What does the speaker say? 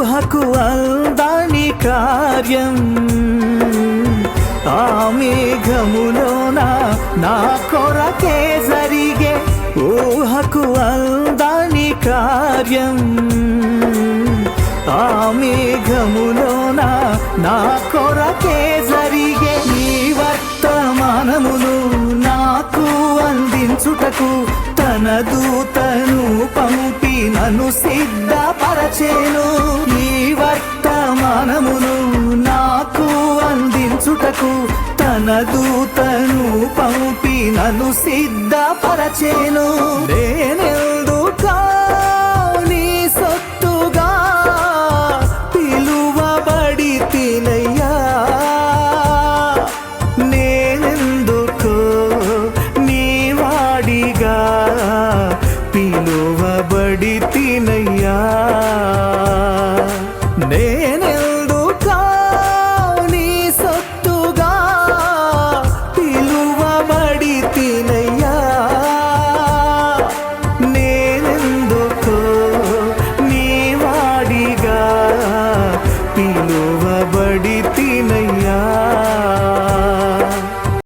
ఊహకు అందని కార్యం ఆ మేఘములోన నా కొరకే జరిగే ఊహకు అందని కార్యం ఆ మేఘములోన నా కొరకే జరిగే ఈ వర్తమానమును నాకు అందించుటకు తన దూతను పంపి నన్ను సిద్ధపరచెను ఈ వర్తమానమును నాకు అందించుటకు తన దూతను పంపి నన్ను సిద్ధపరచెను నేనెందుకా నీ సొత్తుగా పిలువబడి తినయ్యా నేనెందుకో నీ వాడిగా పిలువబడి తినయ్యా